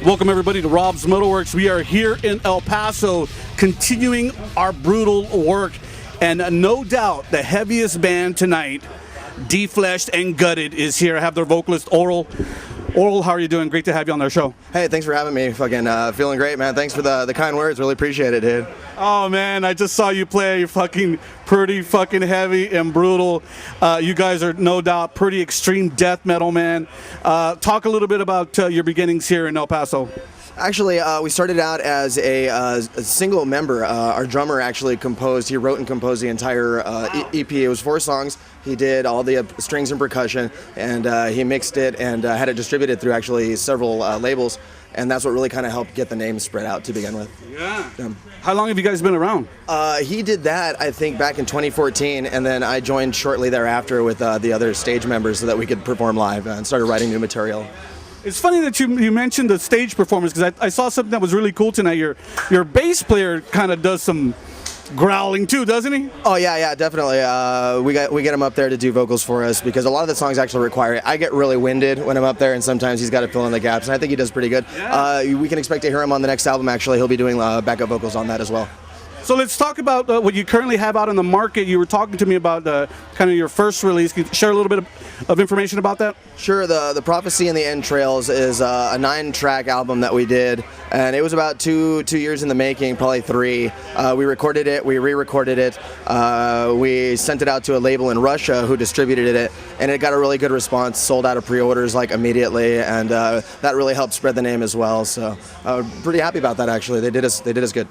Welcome everybody to Robb's MetalWorks. We are here in El Paso continuing our brutal work, and no doubt the heaviest band tonight, Defleshed and Gutted, is here. I have their vocalist Orill. Orill, how are you doing? Great to have you on our show. Hey, thanks for having me. Fucking feeling great, man. Thanks for the kind words. Really appreciate it, dude. Oh man, I just saw you play. You're fucking pretty fucking heavy and brutal. You guys are no doubt pretty extreme death metal, man. Talk a little bit about your beginnings here in El Paso. Actually, we started out as a single member. Our drummer actually composed, he wrote and composed the entire EP. It was 4 songs. He did all the strings and percussion, and he mixed it and had it distributed through actually several labels. And that's what really kind of helped get the name spread out to begin with. Yeah. How long have you guys been around? He did that, I think, back in 2014, and then I joined shortly thereafter with the other stage members so that we could perform live and started writing new material. It's funny that you mentioned the stage performance, because I saw something that was really cool tonight. Your bass player kind of does some growling too, doesn't he? Oh yeah, definitely. We get him up there to do vocals for us because a lot of the songs actually require it. I get really winded when I'm up there, and sometimes he's got to fill in the gaps, and I think he does pretty good. Yeah. We can expect to hear him on the next album. Actually, he'll be doing backup vocals on that as well. So let's talk about what you currently have out in the market. You were talking to me about kind of your first release. Can you share a little bit of information about that? Sure. The Prophecy in the Entrails is a 9-track album that we did, and it was about two years in the making, probably 3. We recorded it, we re-recorded it, we sent it out to a label in Russia who distributed it, and it got a really good response, sold out of pre-orders like immediately, and that really helped spread the name as well. So pretty happy about that, actually. They did us good.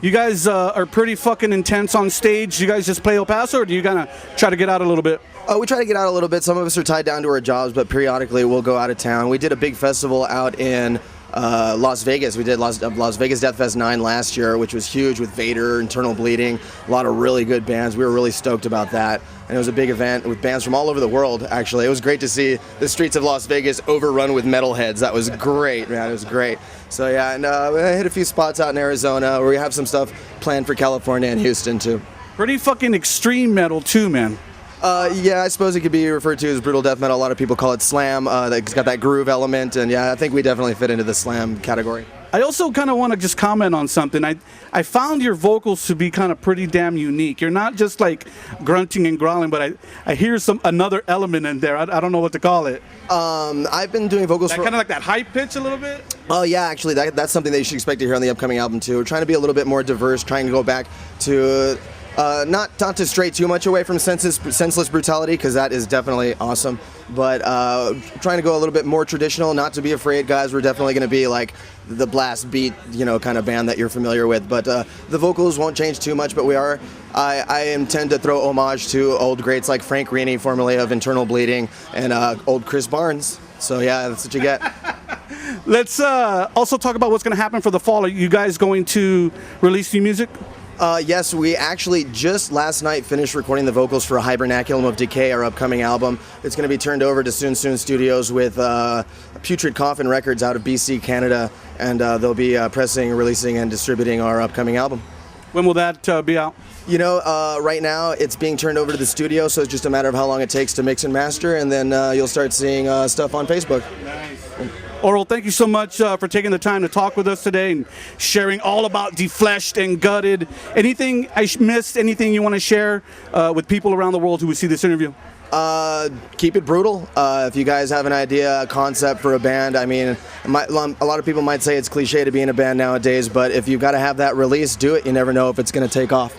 You guys are pretty fucking intense on stage. You guys just play El Paso, or do you kind of try to get out a little bit? We try to get out a little bit. Some of us are tied down to our jobs, but periodically we'll go out of town. We did a big festival out in Las Vegas. We did Las Vegas Death Fest 9 last year, which was huge with Vader, Internal Bleeding, a lot of really good bands. We were really stoked about that. And it was a big event with bands from all over the world, actually. It was great to see the streets of Las Vegas overrun with metalheads. That was great, man. It was great. So yeah, and we hit a few spots out in Arizona, where we have some stuff planned for California and Houston too. Pretty fucking extreme metal too, man. Yeah, I suppose it could be referred to as brutal death metal. A lot of people call it slam. It's got that groove element, and yeah, I think we definitely fit into the slam category. I also kind of want to just comment on something. I found your vocals to be kind of pretty damn unique. You're not just like grunting and growling, but I hear another element in there. I don't know what to call it. I've been doing vocals for kind of like that high pitch a little bit. Oh yeah, actually that's something that you should expect to hear on the upcoming album too. We're trying to be a little bit more diverse, trying to go back to not to stray too much away from senseless brutality, because that is definitely awesome, but trying to go a little bit more traditional, not to be afraid, guys. We're definitely going to be like the blast beat, kind of band that you're familiar with, but the vocals won't change too much, but I intend to throw homage to old greats like Frank Rini, formerly of Internal Bleeding, and old Chris Barnes. So yeah, that's what you get. Let's also talk about what's going to happen for the fall. Are you guys going to release new music? Yes, we actually just last night finished recording the vocals for Hibernaculum of Decay, our upcoming album. It's going to be turned over to Soon Studios with Putrid Coffin Records out of BC, Canada, and they'll be pressing, releasing, and distributing our upcoming album. When will that be out? Right now it's being turned over to the studio, so it's just a matter of how long it takes to mix and master, and then you'll start seeing stuff on Facebook. Nice. Orill, thank you so much for taking the time to talk with us today and sharing all about Defleshed and Gutted. Anything I missed, anything you want to share with people around the world who would see this interview? Keep it brutal. If you guys have an idea, a concept for a band, I mean, a lot of people might say it's cliche to be in a band nowadays, but if you've got to have that release, do it. You never know if it's going to take off.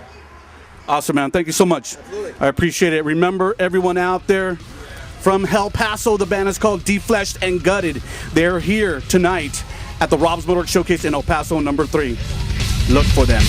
Awesome, man. Thank you so much. Absolutely. I appreciate it. Remember, everyone out there, from El Paso, the band is called Defleshed and Gutted. They're here tonight at the Robb's MetalWorks Showcase in El Paso, number 3. Look for them.